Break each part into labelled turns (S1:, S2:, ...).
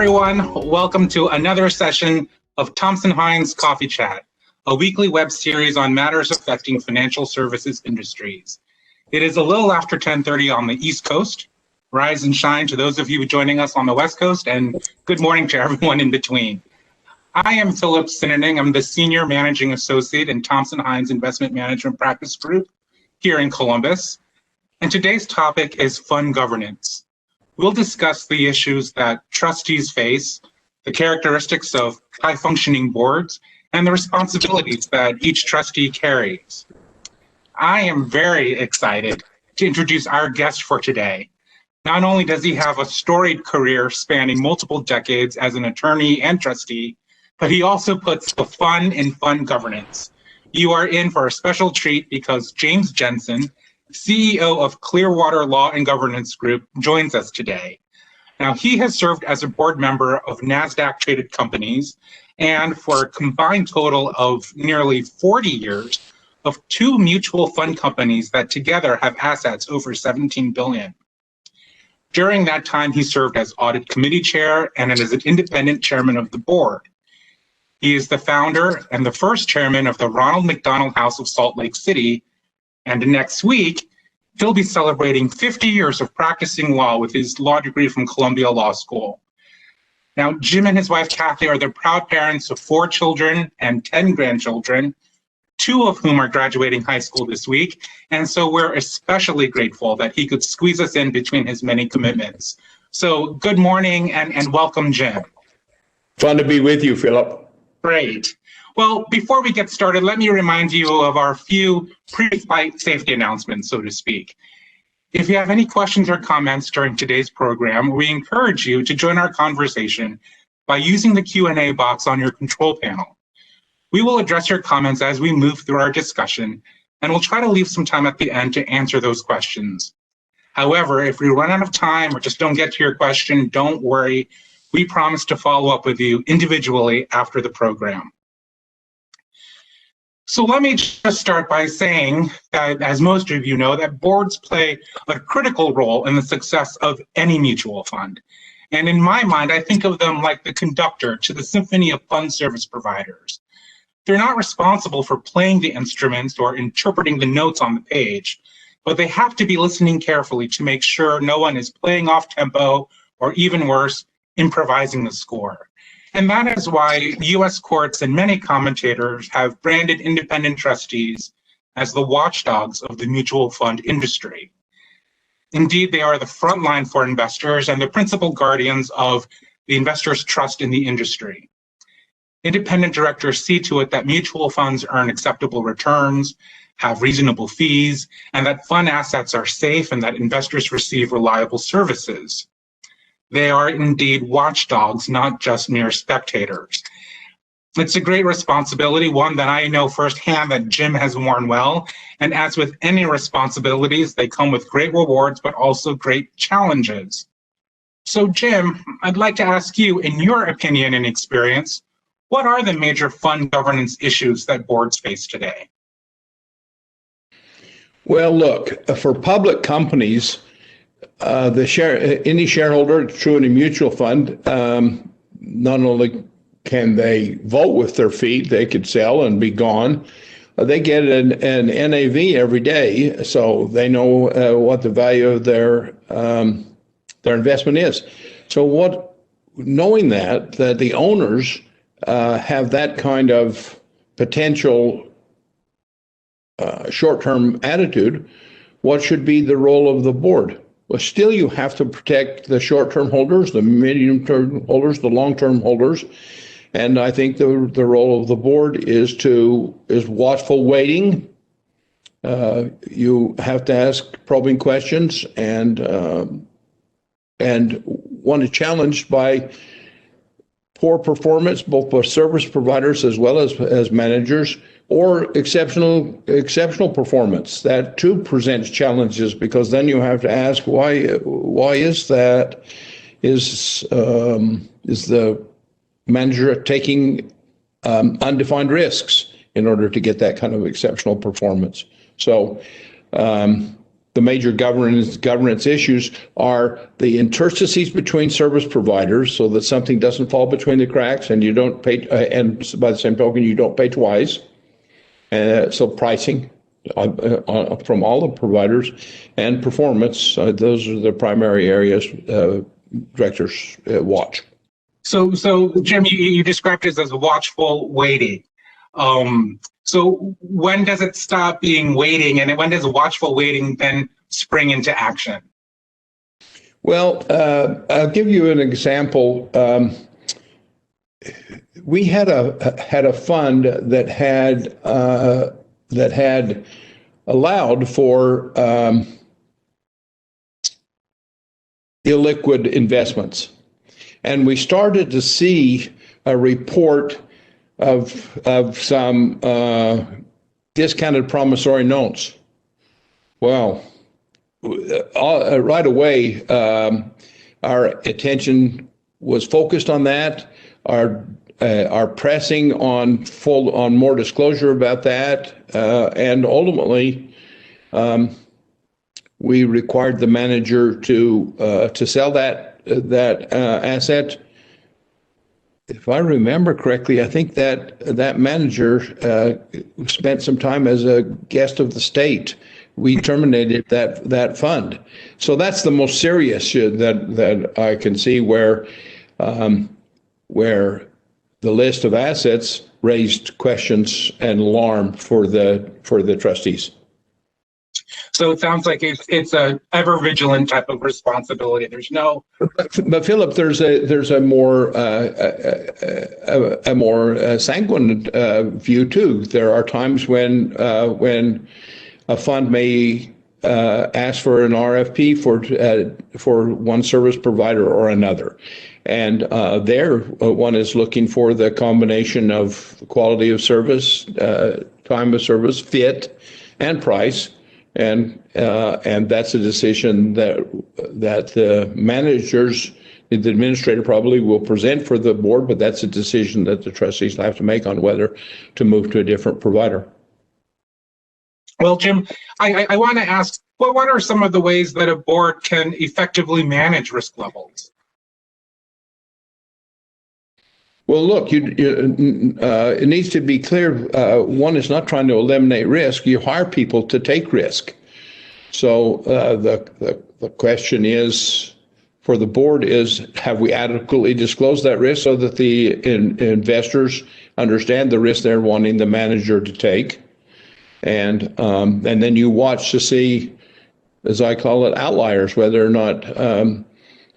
S1: everyone. Welcome to another session of Thompson Hine's Coffee Chat, a weekly web series on matters affecting financial services industries. It is a little after 10:30 on the East Coast. Rise and shine to those of you joining us on the West Coast, and good morning to everyone in between. I am Philip Sinning. I'm the Senior Managing Associate in Thompson Hine's Investment Management Practice Group here in Columbus. And today's topic is fund governance. We'll discuss the issues that trustees face, the characteristics of high-functioning boards, and the responsibilities that each trustee carries. I am very excited to introduce our guest for today. Not only does he have a storied career spanning multiple decades as an attorney and trustee, but he also puts the fun in fund governance. You are in for a special treat because James Jensen, CEO of Clearwater Law and Governance Group, joins us today. Now, he has served as a board member of NASDAQ-traded companies and for a combined total of nearly 40 years of two mutual fund companies that together have assets over $17 billion. During that time, he served as audit committee chair and as an independent chairman of the board. He is the founder and the first chairman of the Ronald McDonald House of Salt Lake City. And next week, he'll be celebrating 50 years of practicing law with his law degree from Columbia Law School. Now, Jim and his wife, Kathy, are the proud parents of 4 children and 10 grandchildren, 2 of whom are graduating high school this week. And so we're especially grateful that he could squeeze us in between his many commitments. So good morning and welcome, Jim.
S2: Fun to be with you, Philip.
S1: Great. Well, before we get started, let me remind you of our few pre-flight safety announcements, so to speak. If you have any questions or comments during today's program, we encourage you to join our conversation by using the Q&A box on your control panel. We will address your comments as we move through our discussion, and we'll try to leave some time at the end to answer those questions. However, if we run out of time or just don't get to your question, don't worry. We promise to follow up with you individually after the program. So let me just start by saying that, as most of you know, that boards play a critical role in the success of any mutual fund. And in my mind, I think of them like the conductor to the symphony of fund service providers. They're not responsible for playing the instruments or interpreting the notes on the page, but they have to be listening carefully to make sure no one is playing off tempo or, even worse, improvising the score. And that is why U.S. courts and many commentators have branded independent trustees as the watchdogs of the mutual fund industry. Indeed, they are the front line for investors and the principal guardians of the investors' trust in the industry. Independent directors see to it that mutual funds earn acceptable returns, have reasonable fees, and that fund assets are safe and that investors receive reliable services. They are indeed watchdogs, not just mere spectators. It's a great responsibility, one that I know firsthand that Jim has worn well. And as with any responsibilities, they come with great rewards, but also great challenges. So Jim, I'd like to ask you, in your opinion and experience, what are the major fund governance issues that boards face today?
S2: Well, look, for public companies, any shareholder, true in a mutual fund, not only can they vote with their feet, they could sell and be gone. They get an NAV every day, so they know what the value of their investment is. So knowing that the owners have that kind of potential short-term attitude, what should be the role of the board? Well, still you have to protect the short-term holders, the medium-term holders, the long-term holders. And I think the role of the board is watchful waiting. You have to ask probing questions and when it's challenged by poor performance, both by service providers as well as managers, or exceptional performance. That too presents challenges, because then you have to ask why is that? Is the manager taking undefined risks in order to get that kind of exceptional performance? So the major governance issues are the interstices between service providers, so that something doesn't fall between the cracks, and you don't pay, and by the same token, you don't pay twice. So pricing from all the providers and performance, those are the primary areas directors watch.
S1: So Jim, you described it as watchful waiting. So when does it stop being waiting, and when does watchful waiting then spring into action?
S2: Well, I'll give you an example. We had a fund that had allowed for illiquid investments, and we started to see a report of some discounted promissory notes. Well, right away, our attention was focused on that. Our pressing on more disclosure about that, and ultimately, we required the manager to sell that asset. If I remember correctly, I think that manager spent some time as a guest of the state. We terminated that fund. So that's the most serious that I can see where the list of assets raised questions and alarm for the trustees.
S1: So it sounds like it's a ever vigilant type of responsibility. There's no.
S2: But Philip, there's a more sanguine view too. There are times when a fund may ask for an RFP for one service provider or another, and there one is looking for the combination of quality of service, time of service, fit, and price. And that's a decision that the managers, the administrator probably will present for the board, but that's a decision that the trustees have to make on whether to move to a different provider.
S1: Well, Jim, I want to ask, what are some of the ways that a board can effectively manage risk levels?
S2: Well, look, it needs to be clear. One is not trying to eliminate risk. You hire people to take risk. So the question is, for the board is, have we adequately disclosed that risk so that the investors understand the risk they're wanting the manager to take? And then you watch to see, as I call it, outliers, whether or not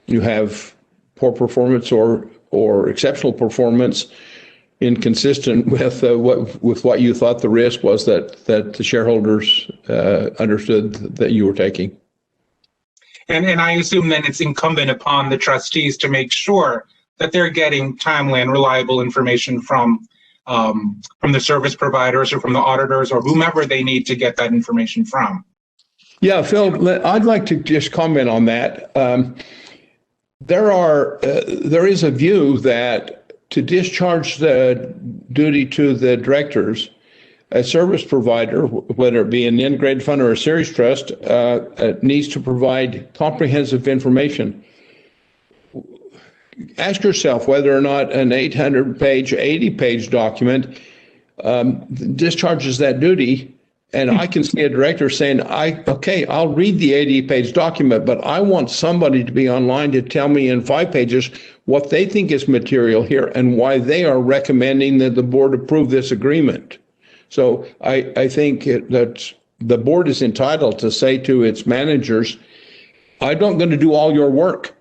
S2: you have poor performance or exceptional performance inconsistent with what you thought the risk was that the shareholders understood that you were taking.
S1: And I assume then it's incumbent upon the trustees to make sure that they're getting timely and reliable information from the service providers or from the auditors or whomever they need to get that information from.
S2: Yeah, Phil, I'd like to just comment on that. There is a view that to discharge the duty to the directors, a service provider, whether it be an integrated fund or a series trust, needs to provide comprehensive information. Ask yourself whether or not an 800-page, 80-page document discharges that duty. And I can see a director saying, I'll read the 80-page document, but I want somebody to be online to tell me in 5 pages what they think is material here and why they are recommending that the board approve this agreement. So I think that the board is entitled to say to its managers, I'm not going to do all your work.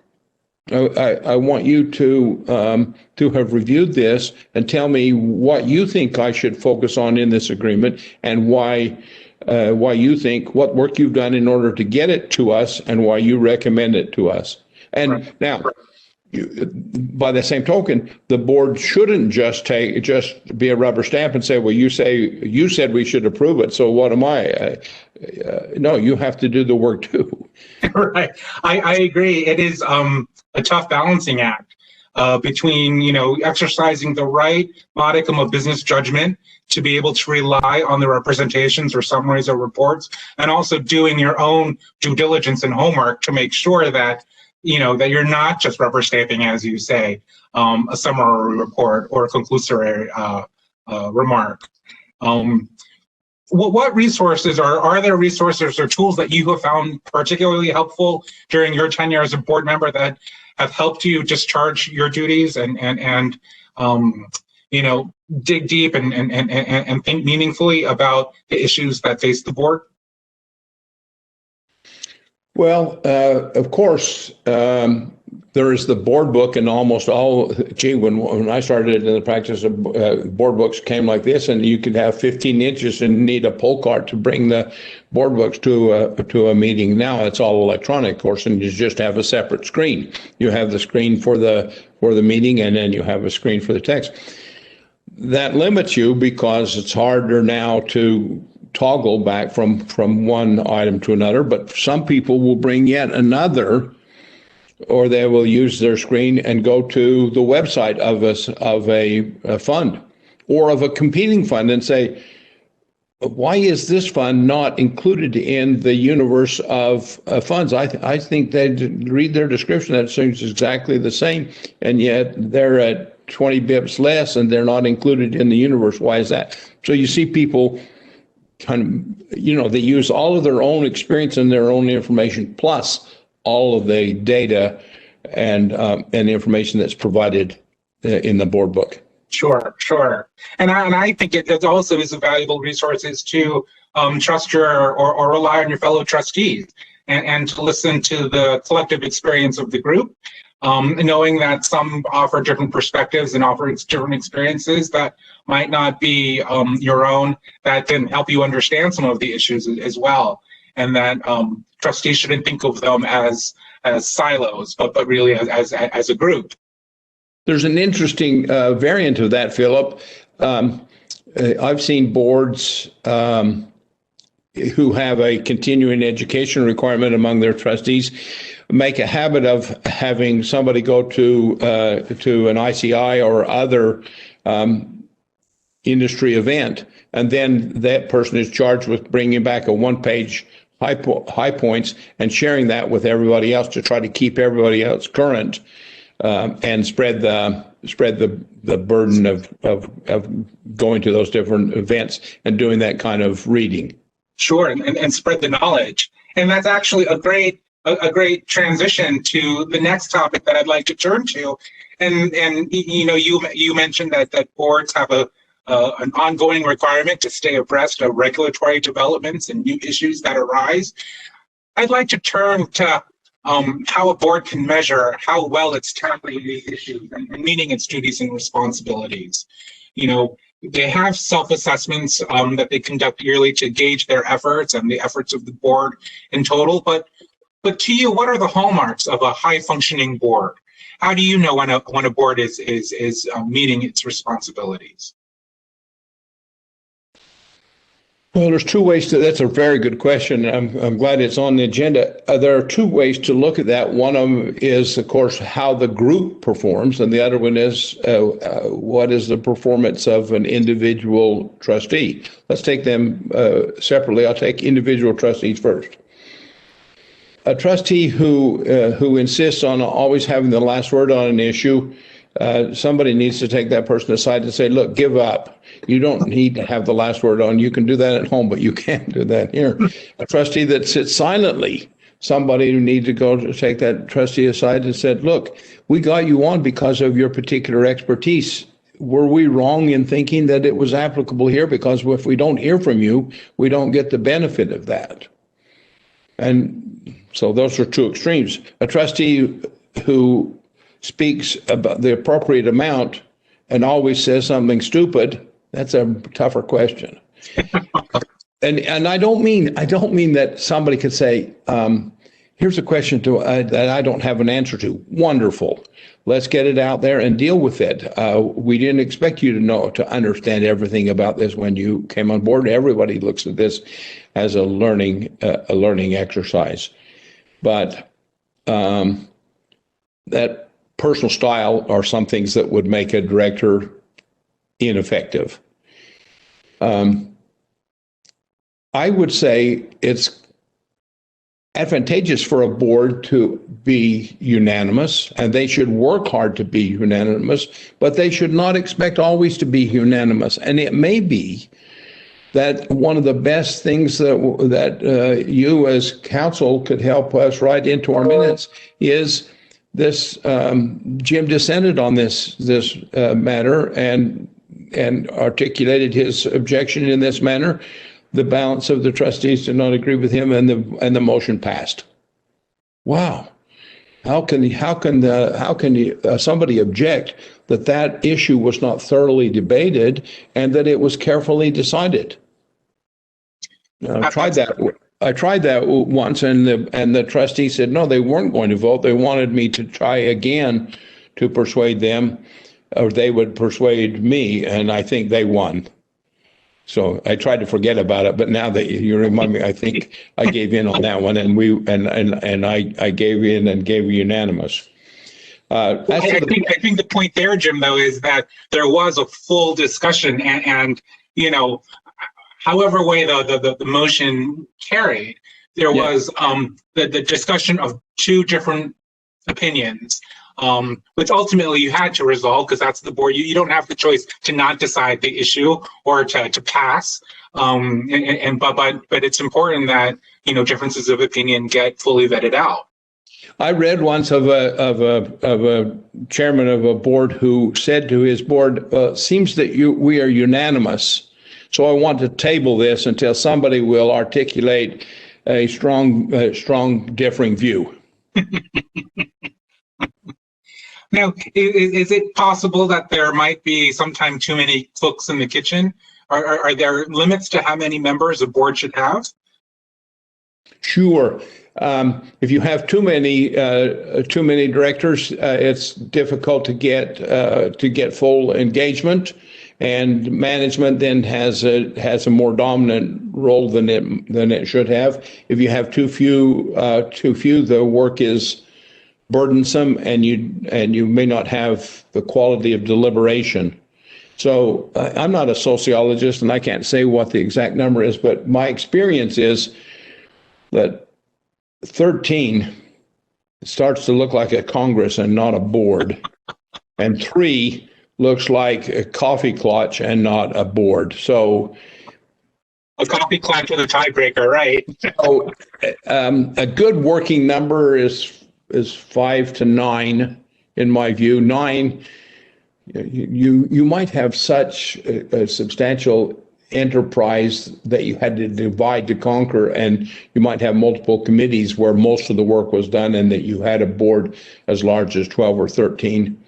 S2: I want you to have reviewed this and tell me what you think I should focus on in this agreement and why you think what work you've done in order to get it to us and why you recommend it to us. And right. Now, by the same token, the board shouldn't just be a rubber stamp and say, well, you said we should approve it, so what am I? No, you have to do the work too.
S1: Right. I agree. It is a tough balancing act. between, exercising the right modicum of business judgment to be able to rely on the representations or summaries or reports, and also doing your own due diligence and homework to make sure that, that you're not just rubber stamping, as you say, a summary report or a conclusory remark. What resources are there resources or tools that you have found particularly helpful during your tenure as a board member that have helped you discharge your duties and dig deep and think meaningfully about the issues that face the board?
S2: Well, of course, there is the board book, and almost all, when I started in the practice of board books came like this, and you could have 15 inches and need a pull cart to bring the board books to a meeting. Now it's all electronic, of course, and you just have a separate screen. You have the screen for the meeting, and then you have a screen for the text. That limits you because it's harder now to toggle back from one item to another, but some people will bring yet another, or they will use their screen and go to the website of a fund or of a competing fund and say, why is this fund not included in the universe of funds? I think they read their description, that seems exactly the same, and yet they're at 20 bips less and they're not included in the universe. Why is that? So you see people kind of, they use all of their own experience and their own information, plus all of the data and information that's provided in the board book.
S1: Sure. And I think it also is a valuable resource is to trust or rely on your fellow trustees and to listen to the collective experience of the group, knowing that some offer different perspectives and offer different experiences that might not be your own, that can help you understand some of the issues as well. And that trustees shouldn't think of them as silos, but really as a group.
S2: There's an interesting variant of that, Philip. I've seen boards who have a continuing education requirement among their trustees make a habit of having somebody go to an ICI or other industry event, and then that person is charged with bringing back a one-page high points and sharing that with everybody else to try to keep everybody else current, and spread the burden of going to those different events and doing that kind of reading.
S1: Sure, and spread the knowledge. And that's actually a great transition to the next topic that I'd like to turn to. And you mentioned that boards have an ongoing requirement to stay abreast of regulatory developments and new issues that arise. I'd like to turn to how a board can measure how well it's tackling these issues and meeting its duties and responsibilities. They have self-assessments that they conduct yearly to gauge their efforts and the efforts of the board in total. But to you, what are the hallmarks of a high-functioning board? How do you know when a board is meeting its responsibilities?
S2: Well, there's two ways to. That's a very good question. I'm glad it's on the agenda. There are two ways to look at that. One of them is, of course, how the group performs, and the other one is what is the performance of an individual trustee. Let's take them separately. I'll take individual trustees first. A trustee who insists on always having the last word on an issue, somebody needs to take that person aside and say, look, give up. You don't need to have the last word on. You can do that at home, but you can't do that here. A trustee that sits silently, somebody who needs to go to take that trustee aside and said, look, we got you on because of your particular expertise. Were we wrong in thinking that it was applicable here? Because if we don't hear from you, we don't get the benefit of that. And so those are two extremes. A trustee who speaks about the appropriate amount and always says something stupid, that's a tougher question. And I don't mean that somebody could say, here's a question that I don't have an answer to. Wonderful. Let's get it out there and deal with it. We didn't expect you to understand everything about this when you came on board. Everybody looks at this as a learning exercise. But that personal style are some things that would make a director ineffective. I would say it's advantageous for a board to be unanimous, and they should work hard to be unanimous, but they should not expect always to be unanimous. And it may be that one of the best things that you as counsel could help us write into our minutes is this. Jim dissented on this matter and articulated his objection in this manner. The balance of the trustees did not agree with him, and the motion passed. Wow, how can somebody object that issue was not thoroughly debated and that it was carefully decided? I tried that once, and the trustee said no, they weren't going to vote. They wanted me to try again to persuade them, or they would persuade me, and I think they won. So I tried to forget about it, but now that you remind me, I think I gave in on that one, and I gave in and gave unanimous. I
S1: think the point there, Jim, though, is that there was a full discussion, and however way the motion carried, there was the discussion of two different opinions. Which ultimately you had to resolve because that's the board. You don't have the choice to not decide the issue or to pass. But it's important that differences of opinion get fully vetted out.
S2: I read once of a chairman of a board who said to his board, "Seems that we are unanimous, so I want to table this until somebody will articulate a strong differing view."
S1: Now, is it possible that there might be sometimes too many cooks in the kitchen? Are there limits to how many members a board should have?
S2: Sure. If you have too many directors, it's difficult to get full engagement, and management then has a more dominant role than it should have. If you have too few, the work is burdensome, and you may not have the quality of deliberation. So I'm not a sociologist, and I can't say what the exact number is, but my experience is that 13 starts to look like a Congress and not a board, and 3 looks like a coffee clutch and not a board. So
S1: a coffee clutch with a tiebreaker, right?
S2: So a good working number is 5 to 9, in my view. 9, you might have such a substantial enterprise that you had to divide to conquer, and you might have multiple committees where most of the work was done, and that you had a board as large as 12 or 13.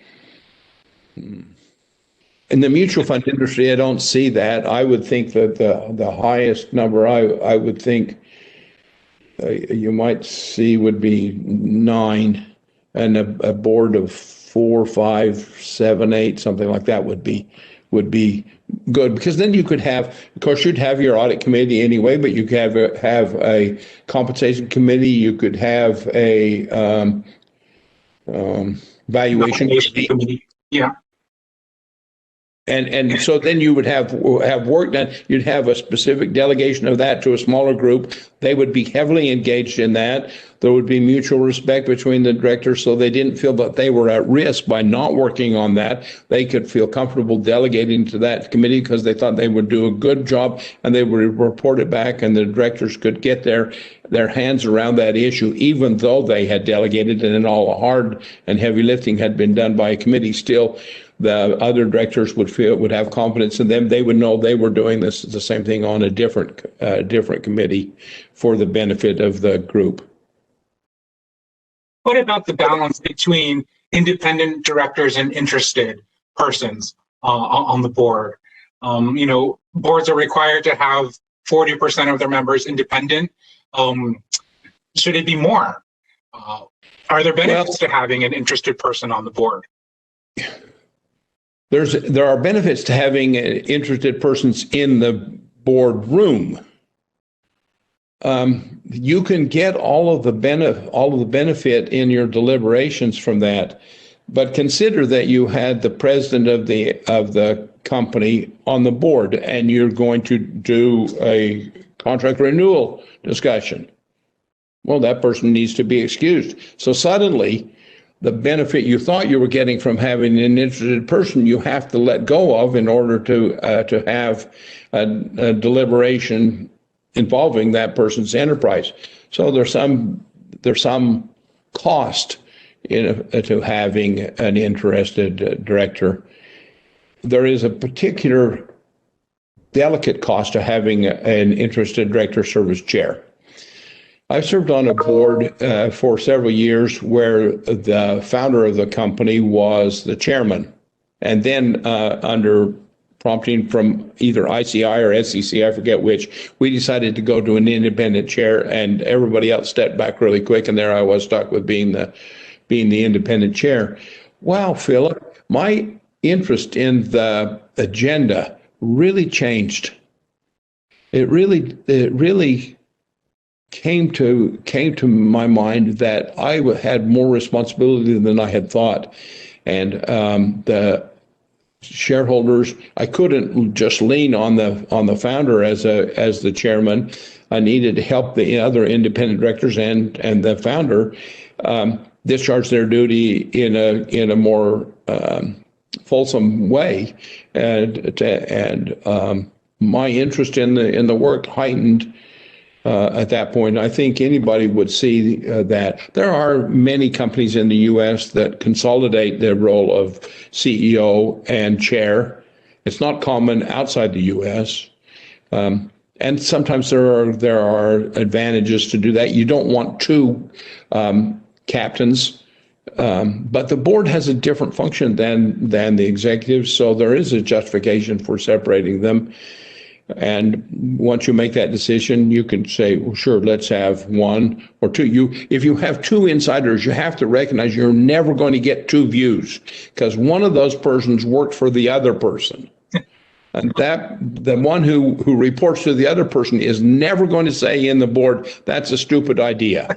S2: In the mutual fund industry, I don't see that. I would think that the highest number I would think you might see would be 9, and a board of 4, 5, 7, 8, something like that would be good, because then you could have, of course, you'd have your audit committee anyway, but you could have a compensation committee. You could have a valuation committee.
S1: Yeah.
S2: And so then you would have work done. You'd have a specific delegation of that to a smaller group. They would be heavily engaged in that. There would be mutual respect between the directors, so they didn't feel that they were at risk by not working on that. They could feel comfortable delegating to that committee because they thought they would do a good job, and they would report it back, and the directors could get their hands around that issue, even though they had delegated and then all the hard and heavy lifting had been done by a committee. Still, the other directors would have confidence in them. They would know they were doing the same thing on a different committee for the benefit of the group.
S1: What about the balance between independent directors and interested persons on the board? Boards are required to have 40% of their members independent. Should it be more? Are there benefits to having an interested person on the board?
S2: There are benefits to having interested persons in the board room. You can get all of the benefit in your deliberations from that. But consider that you had the president of the company on the board, and you're going to do a contract renewal discussion. Well, that person needs to be excused. So suddenly, the benefit you thought you were getting from having an interested person, you have to let go of in order to have a deliberation involving that person's enterprise. So there's some cost to having an interested director. There is a particular delicate cost to having an interested director serve as chair. I've served on a board for several years where the founder of the company was the chairman. And then under prompting from either ICI or SEC, I forget which, we decided to go to an independent chair, and everybody else stepped back really quick, and there I was stuck with being the independent chair. Wow, Philip, my interest in the agenda really changed. It really came to my mind that I had more responsibility than I had thought, and the shareholders, I couldn't just lean on the founder as the chairman. I needed to help the other independent directors and the founder discharge their duty in a more fulsome way, and my interest in the work heightened at that point. I think anybody would see that there are many companies in the U.S. that consolidate their role of CEO and chair. It's not common outside the U.S. And sometimes there are advantages to do that. You don't want two captains, but the board has a different function than the executive, so there is a justification for separating them. And once you make that decision, you can say, well, sure, let's have one or two. If you have two insiders, you have to recognize you're never going to get two views, because one of those persons worked for the other person. And that the one who reports to the other person is never going to say in the board, that's a stupid idea.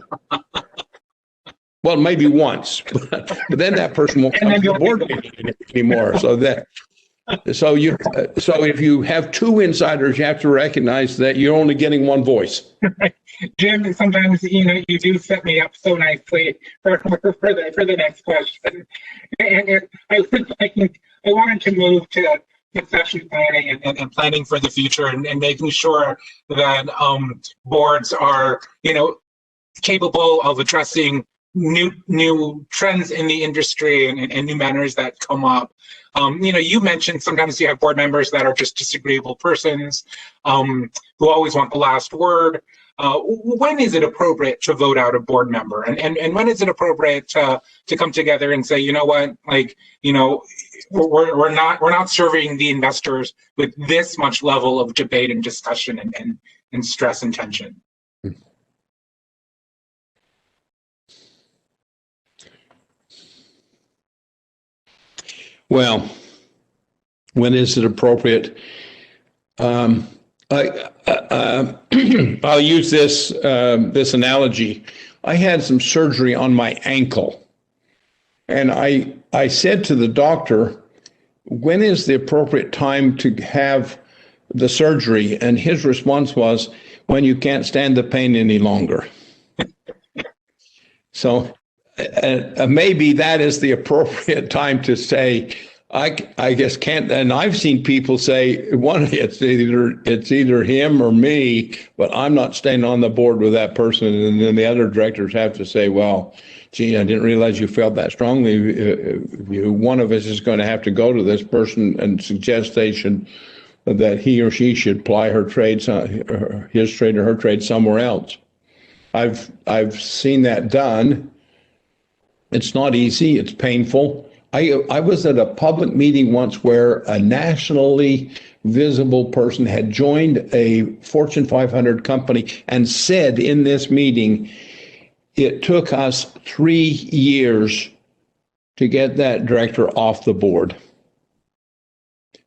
S2: Well, maybe once, but then that person won't come to the board meeting anymore. So if you have two insiders, you have to recognize that you're only getting one voice.
S1: Jim, sometimes you do set me up so nicely for the next question. And I wanted to move to succession planning and planning for the future, and making sure that boards are capable of addressing new trends in the industry and new matters that come up. You mentioned sometimes you have board members that are just disagreeable persons who always want the last word. When is it appropriate to vote out a board member, and when is it appropriate to come together and say, you know what, we're not serving the investors with this much level of debate and discussion and stress and tension?
S2: Well, when is it appropriate? I'll use this analogy. I had some surgery on my ankle, and I said to the doctor, when is the appropriate time to have the surgery? And his response was, when you can't stand the pain any longer. So maybe that is the appropriate time to say, I guess can't. And I've seen people say, it's either him or me, but I'm not staying on the board with that person. And then the other directors have to say, well, gee, I didn't realize you felt that strongly. One of us is going to have to go to this person and suggest that he or she should ply his trade or her trade somewhere else. I've seen that done. It's not easy. It's painful. I was at a public meeting once where a nationally visible person had joined a Fortune 500 company and said in this meeting, it took us 3 years to get that director off the board.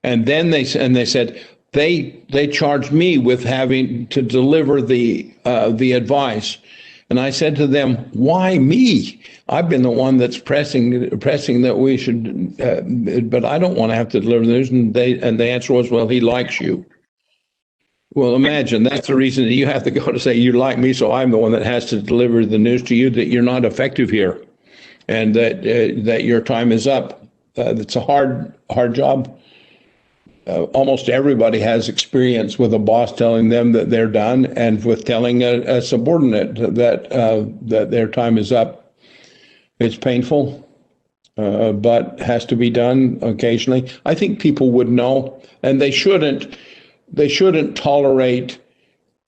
S2: And then they said they charged me with having to deliver the advice. And I said to them, why me? I've been the one that's pressing that we should, but I don't want to have to deliver the news. And the answer was, well, he likes you. Well, imagine that's the reason that you have to go to say, you like me, so I'm the one that has to deliver the news to you that you're not effective here and that your time is up. It's a hard job. Almost everybody has experience with a boss telling them that they're done and with telling a subordinate that their time is up. It's painful, but has to be done occasionally. I think people would know, and they shouldn't tolerate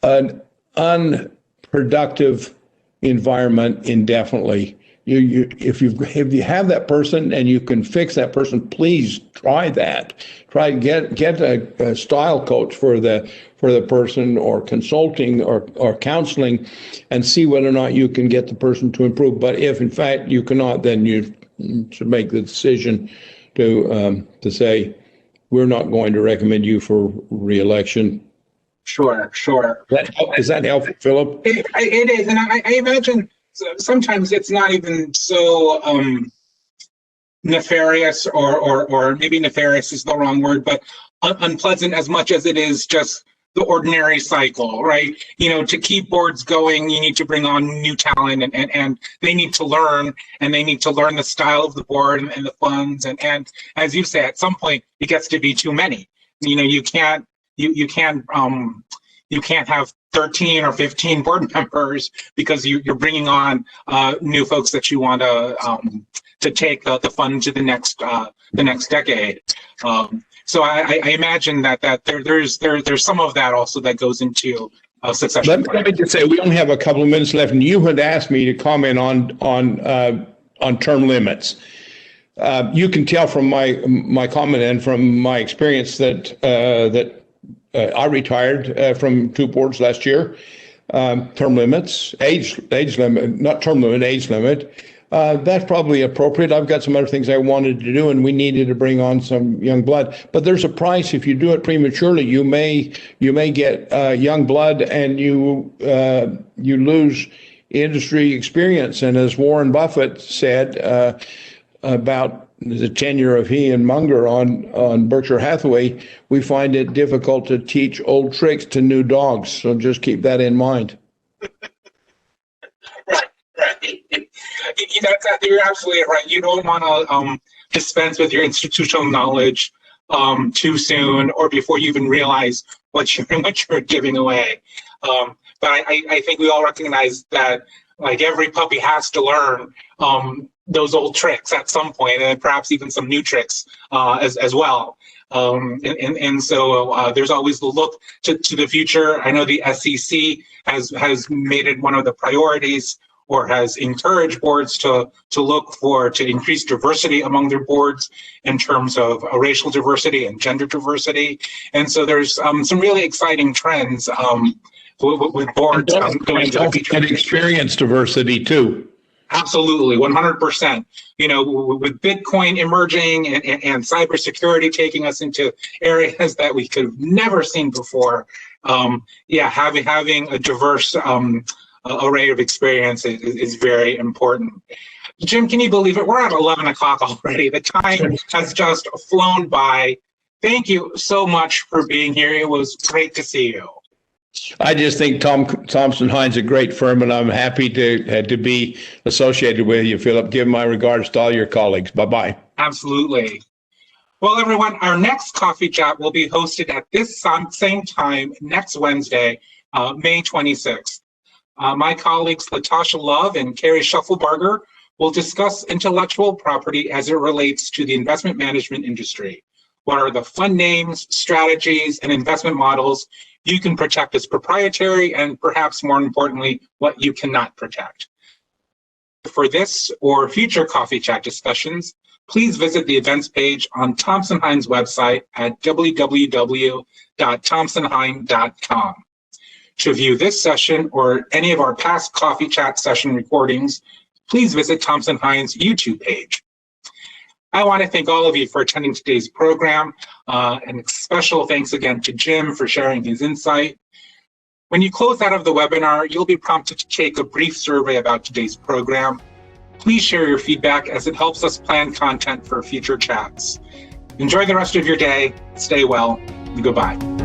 S2: an unproductive environment indefinitely. If you have that person and you can fix that person, please try that. Try get a style coach for the person, or consulting or counseling, and see whether or not you can get the person to improve. But if in fact you cannot, then you should make the decision to say, we're not going to recommend you for re-election.
S1: Sure.
S2: Is that helpful, Philip?
S1: It is, and I imagine sometimes it's not even so nefarious, or maybe nefarious is the wrong word, but unpleasant as much as it is just the ordinary cycle, right? To keep boards going, you need to bring on new talent, and they need to learn, and they need to learn the style of the board and the funds, and as you say, at some point it gets to be too many. You can't have 13 or 15 board members because you're bringing on new folks that you want to take the fund to the next decade. So I imagine that there's some of that also that goes into succession.
S2: Let me just say, we only have a couple of minutes left, and you had asked me to comment on term limits. You can tell from my comment and from my experience that I retired from 2 boards last year. Term limits, age limit, not term limit, age limit. That's probably appropriate. I've got some other things I wanted to do, and we needed to bring on some young blood. But there's a price if you do it prematurely. You may get young blood, and you lose industry experience. And as Warren Buffett said about the tenure of he and Munger on Berkshire Hathaway, we find it difficult to teach old tricks to new dogs. So just keep that in mind.
S1: Right. You're absolutely right. You don't want to dispense with your institutional knowledge too soon, or before you even realize what you're giving away. But I think we all recognize that, like, every puppy has to learn those old tricks at some point, and perhaps even some new tricks as well. And so there's always the look to the future. I know the SEC has made it one of the priorities, or has encouraged boards to increase diversity among their boards in terms of racial diversity and gender diversity. And so there's some really exciting trends with boards going into the future.
S2: And experience diversity too.
S1: Absolutely, 100%. With Bitcoin emerging and cybersecurity taking us into areas that we could have never seen before, having a diverse array of experience is very important. Jim, can you believe it? We're at 11 o'clock already. The time has just flown by. Thank you so much for being here. It was great to see you.
S2: I just think Thompson Hine's a great firm, and I'm happy to be associated with you, Philip. Give my regards to all your colleagues. Bye-bye.
S1: Absolutely. Well, everyone, our next coffee chat will be hosted at this same time next Wednesday, May 26th. My colleagues Latasha Love and Carrie Schuffelbarger will discuss intellectual property as it relates to the investment management industry. What are the fund names, strategies, and investment models you can protect as proprietary, and perhaps more importantly, what you cannot protect? For this or future coffee chat discussions, please visit the events page on Thompson Hine's website at www.thompsonhine.com. To view this session or any of our past coffee chat session recordings, please visit Thompson Hine's YouTube page. I want to thank all of you for attending today's program, and special thanks again to Jim for sharing his insight. When you close out of the webinar, you'll be prompted to take a brief survey about today's program. Please share your feedback as it helps us plan content for future chats. Enjoy the rest of your day, stay well, and goodbye.